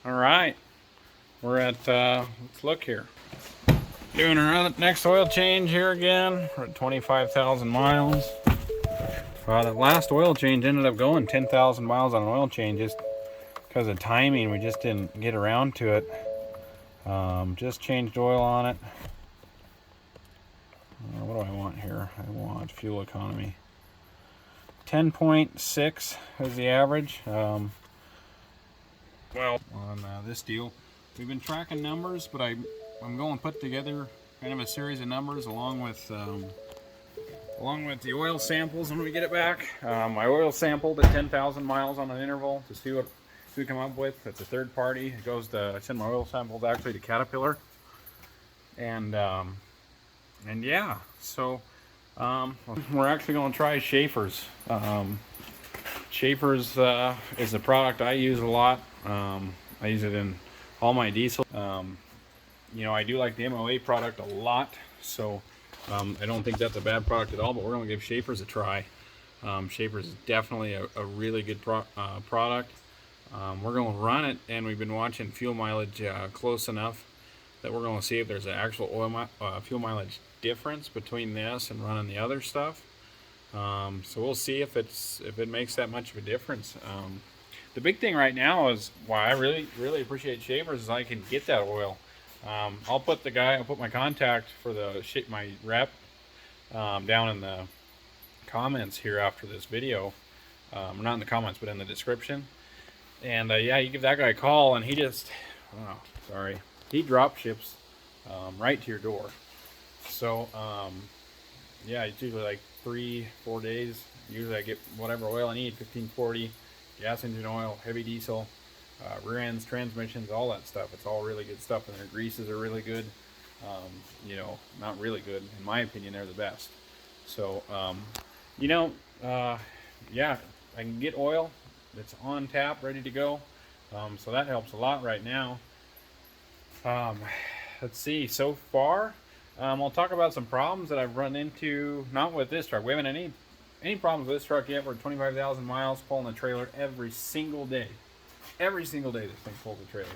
All right, we're at, let's look here. Doing our next oil change here again. We're at 25,000 miles. The last oil change ended up going 10,000 miles on an oil change just because of timing. We just didn't get around to it. Just changed oil on it. What do I want here? I want fuel economy. 10.6 is the average. Well, on this deal, we've been tracking numbers, but I'm going to put together kind of a series of numbers along with the oil samples when we get it back. I oil sampled at 10,000 miles on an interval to see what we come up with. It's a third party. It goes to, I send my oil samples actually to Caterpillar, and yeah, so we're actually going to try Sheaffers. Sheaffers is a product I use a lot. I use it in all my diesel. You know, I do like the MOA product a lot, so I don't think that's a bad product at all, but we're going to give Sheaffers a try. Sheaffers is definitely a really good product. We're going to run it, and we've been watching fuel mileage close enough that we're going to see if there's an actual fuel mileage difference between this and running the other stuff. So we'll see if it makes that much of a difference. The big thing right now is why I really appreciate Sheaffers is I can get that oil. I'll put my contact for my rep down in the comments here after this video. Not in the comments, but in the description. And yeah, you give that guy a call, and he drop ships right to your door. So yeah, it's usually like 3-4 days. Usually I get whatever oil I need, 1540, gas engine oil, heavy diesel, rear ends, transmissions, all that stuff. It's all really good stuff, and their greases are really good. You know, not really good, in my opinion, they're the best. So you know, yeah, I can get oil that's on tap, ready to go. So that helps a lot right now. Let's see, so far, I'll talk about some problems that I've run into, not with this truck. We haven't had any problems with this truck yet. We're 25,000 miles pulling the trailer every single day. Every single day this thing pulls the trailer.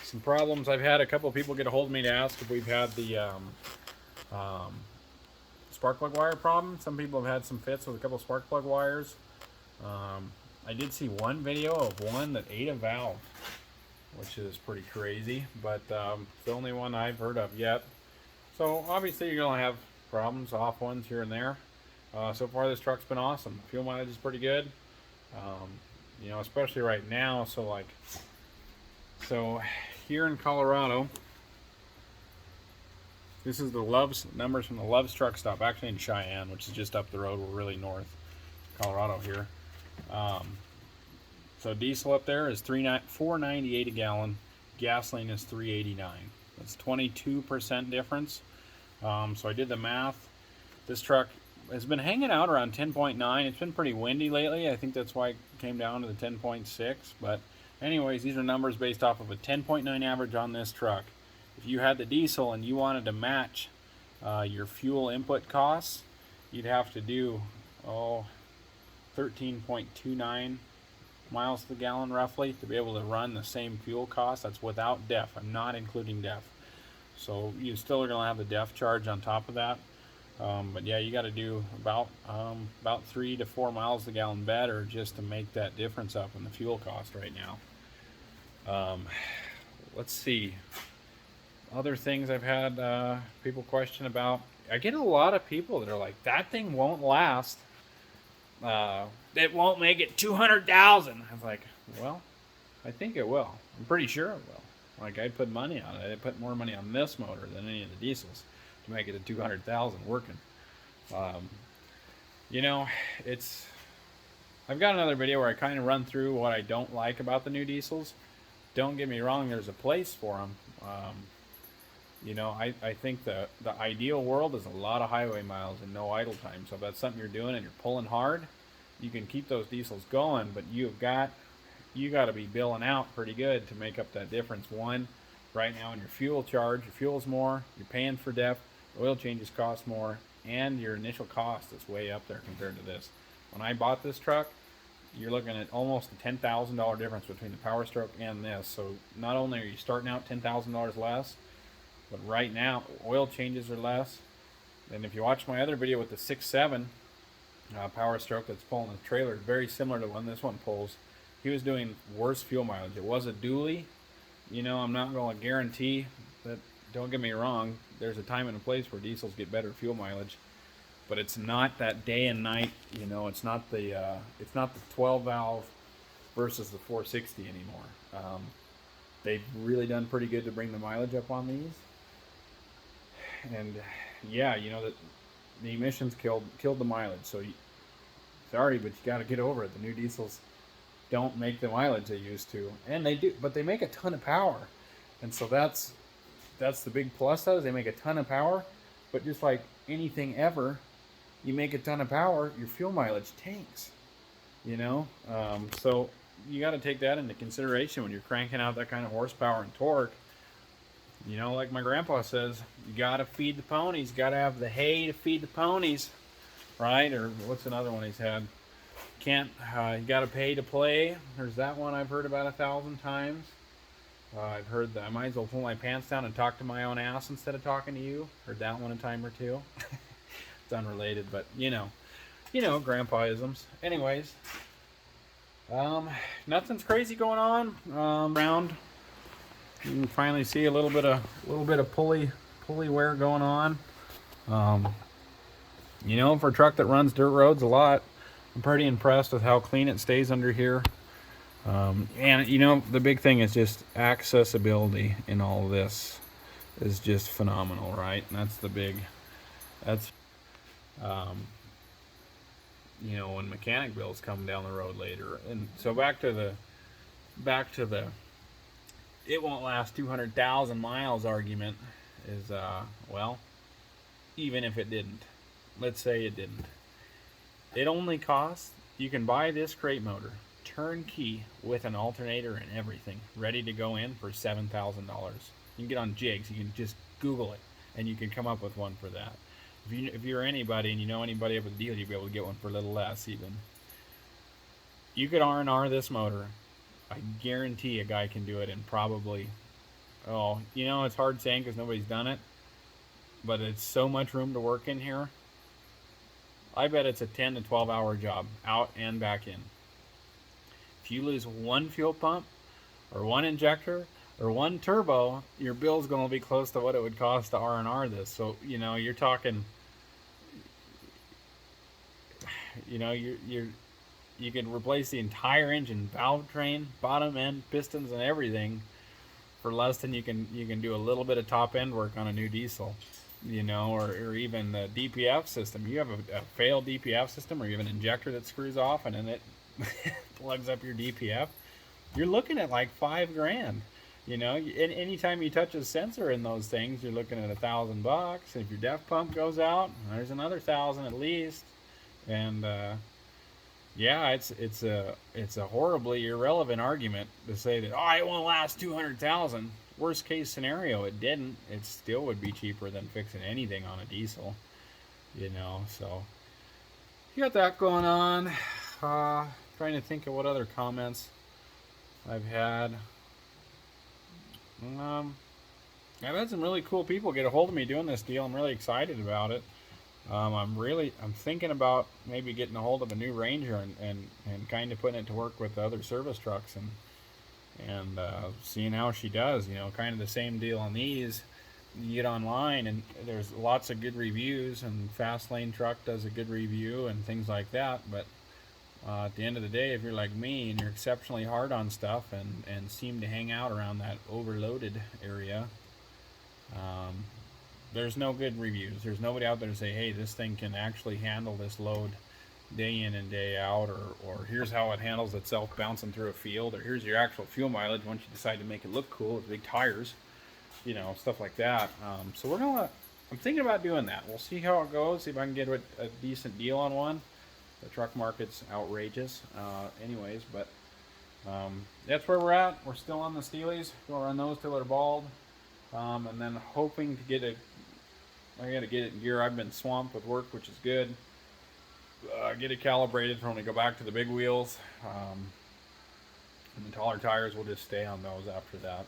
Some problems I've had, a couple of people get a hold of me to ask if we've had the spark plug wire problem. Some people have had some fits with a couple of spark plug wires. I did see one video of one that ate a valve, which is pretty crazy, but it's the only one I've heard of yet. So obviously you're going to have problems, off ones here and there. So far this truck's been awesome. Fuel mileage is pretty good, you know, especially right now. So here in Colorado, this is the Love's numbers from the Love's truck stop, actually in Cheyenne, which is just up the road. We're really north Colorado here. So diesel up there is $4.98 a gallon. Gasoline is $3.89. That's 22% difference. So I did the math. This truck has been hanging out around 10.9. It's been pretty windy lately. I think that's why it came down to the 10.6. But anyways, these are numbers based off of a 10.9 average on this truck. If you had the diesel and you wanted to match your fuel input costs, you'd have to do 13.29 miles to the gallon roughly to be able to run the same fuel cost. That's without DEF. I'm not including DEF. So you still are going to have the DEF charge on top of that. But yeah, you got to do about 3 to 4 miles a gallon better just to make that difference up in the fuel cost right now. Let's see. Other things I've had people question about. I get a lot of people that are like, that thing won't last. It won't make it 200,000. I was like, well, I think it will. I'm pretty sure it will. Like, I'd put money on it. I'd put more money on this motor than any of the diesels to make it a 200,000 working. You know, I've got another video where I kind of run through what I don't like about the new diesels. Don't get me wrong, there's a place for them. You know, I think the ideal world is a lot of highway miles and no idle time. So if that's something you're doing and you're pulling hard, you can keep those diesels going, but you got to be billing out pretty good to make up that difference. One, right now in your fuel charge, your fuel's more, you're paying for DEF, oil changes cost more, and your initial cost is way up there compared to this. When I bought this truck, you're looking at almost a $10,000 difference between the Power Stroke and this. So not only are you starting out $10,000 less, but right now oil changes are less. And if you watch my other video with the 6.7 Power Stroke that's pulling the trailer, very similar to when this one pulls, he was doing worse fuel mileage. It was a dually. You know, I'm not going to guarantee that. Don't get me wrong. There's a time and a place where diesels get better fuel mileage, but it's not that day and night. You know, it's not the 12 valve versus the 460 anymore. They've really done pretty good to bring the mileage up on these, and yeah, you know that the emissions killed the mileage. So sorry, but you got to get over it. The new diesels don't make the mileage they used to, and they do, but they make a ton of power, and so that's the big plus. Though, is they make a ton of power, but just like anything ever, you make a ton of power, your fuel mileage tanks. You know, so you got to take that into consideration when you're cranking out that kind of horsepower and torque. You know, like my grandpa says, you got to feed the ponies. You got to have the hay to feed the ponies, right? Or what's another one he's had? You got to pay to play. There's that one I've heard about 1,000 times. I've heard that I might as well pull my pants down and talk to my own ass instead of talking to you. Heard that one a time or two. It's unrelated, but you know, grandpa-isms. Anyways, nothing's crazy going on around. You can finally see a little bit of pulley wear going on. You know, for a truck that runs dirt roads a lot, I'm pretty impressed with how clean it stays under here. And you know, the big thing is just accessibility in all of this is just phenomenal, right? And that's you know, when mechanic bills come down the road later. And so back to the it won't last 200,000 miles argument is well, even if it didn't, let's say it didn't, it only costs, you can buy this crate motor turnkey with an alternator and everything ready to go in for $7,000. You can get on Jigs, you can just Google it and you can come up with one for that. If you're anybody and you know anybody up with a deal, you'll be able to get one for a little less even. You could R&R this motor. I guarantee a guy can do it in probably, oh, you know, it's hard saying because nobody's done it, but it's so much room to work in here. I bet it's a 10 to 12 hour job out and back in. If you lose one fuel pump or one injector or one turbo, your bill's going to be close to what it would cost to R&R this. So, you know, you're talking, you know, you could replace the entire engine, valve train, bottom end, pistons, and everything for less than you can do a little bit of top end work on a new diesel, you know, or even the DPF system. You have a failed DPF system, or you have an injector that screws off and then it plugs up your DPF. You're looking at like $5,000. You know, and anytime you touch a sensor in those things, you're looking at $1,000. If your DEF pump goes out, there's another 1,000 at least. And yeah, it's a horribly irrelevant argument to say that, oh, it won't last 200,000. Worst case scenario, it didn't. It still would be cheaper than fixing anything on a diesel. You know, so you got that going on. Trying to think of what other comments I've had. I've had some really cool people get a hold of me doing this deal. I'm really excited about it. I'm thinking about maybe getting a hold of a new Ranger and kind of putting it to work with the other service trucks and seeing how she does. You know, kind of the same deal on these. You get online and there's lots of good reviews, and Fast Lane Truck does a good review and things like that. But at the end of the day, if you're like me and you're exceptionally hard on stuff and seem to hang out around that overloaded area, there's no good reviews. There's nobody out there to say, hey, this thing can actually handle this load day in and day out, or here's how it handles itself bouncing through a field, or here's your actual fuel mileage once you decide to make it look cool with big tires, you know, stuff like that. So I'm thinking about doing that. We'll see how it goes, see if I can get a decent deal on one. The truck market's outrageous anyways, but that's where we're at. We're still on the Steelies. We'll run those till they're bald, and then hoping to I gotta get it in gear. I've been swamped with work, which is good. get it calibrated for when we go back to the big wheels. And the taller tires will just stay on those after that.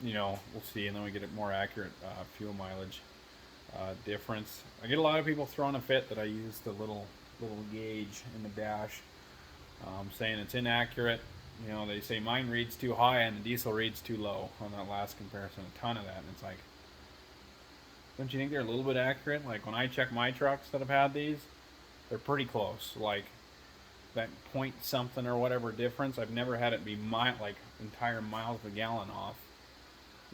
You know, we'll see, and then we get a more accurate fuel mileage difference. I get a lot of people throwing a fit that I use the little gauge in the dash, saying it's inaccurate. You know, they say mine reads too high and the diesel reads too low on that last comparison. A ton of that, and it's like, don't you think they're a little bit accurate? Like when I check my trucks that have had these, they're pretty close. Like that point something or whatever difference, I've never had it be like entire miles per gallon off.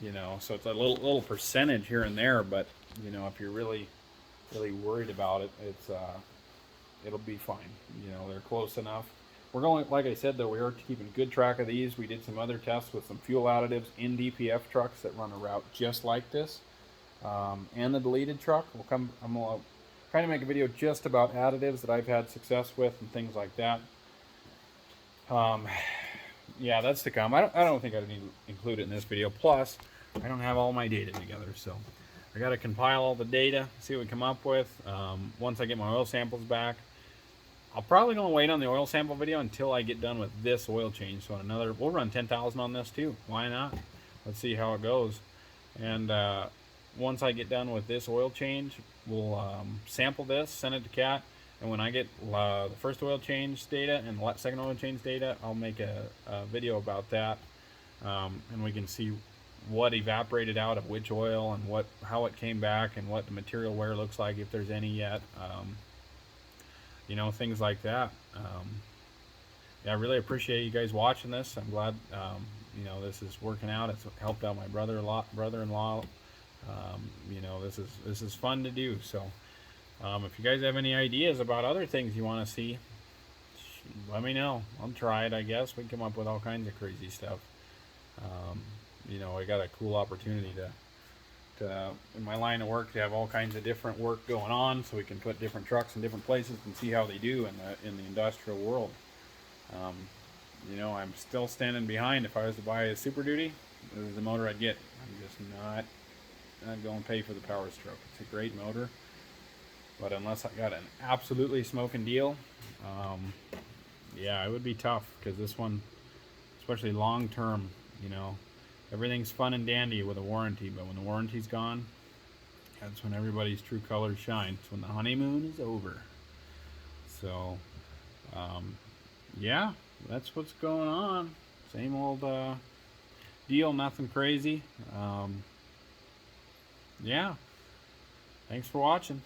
You know, so it's a little percentage here and there, but you know, if you're really worried about it, it'll be fine. You know, they're close enough. We're going, like I said, though, we are keeping good track of these. We did some other tests with some fuel additives in DPF trucks that run a route just like this, and the deleted truck. I'm gonna try to make a video just about additives that I've had success with and things like that. Yeah, that's to come. I don't think I need to include it in this video. Plus, I don't have all my data together, so I got to compile all the data, see what we come up with. Once I get my oil samples back, I'll probably gonna wait on the oil sample video until I get done with this oil change. So we'll run 10,000 on this too. Why not? Let's see how it goes. And once I get done with this oil change, we'll sample this, send it to Cat. And when I get the first oil change data and the second oil change data, I'll make a video about that, and we can see what evaporated out of which oil and how it came back and what the material wear looks like, if there's any yet. You know, things like that. Yeah, I really appreciate you guys watching this. I'm glad you know, this is working out. It's helped out my brother-in-law. You know, this is fun to do. So if you guys have any ideas about other things you want to see, let me know. I'll try it, I guess. We can come up with all kinds of crazy stuff. You know, I got a cool opportunity to in my line of work, to have all kinds of different work going on, so we can put different trucks in different places and see how they do in the industrial world. You know, I'm still standing behind. If I was to buy a Super Duty, this is the motor I'd get. I'm just not going to pay for the Power Stroke. It's a great motor, but unless I got an absolutely smoking deal, yeah, it would be tough, because this one, especially long term, you know, everything's fun and dandy with a warranty, but when the warranty's gone, that's when everybody's true colors shine. It's when the honeymoon is over. So, yeah, that's what's going on. Same old deal, nothing crazy. Yeah, thanks for watching.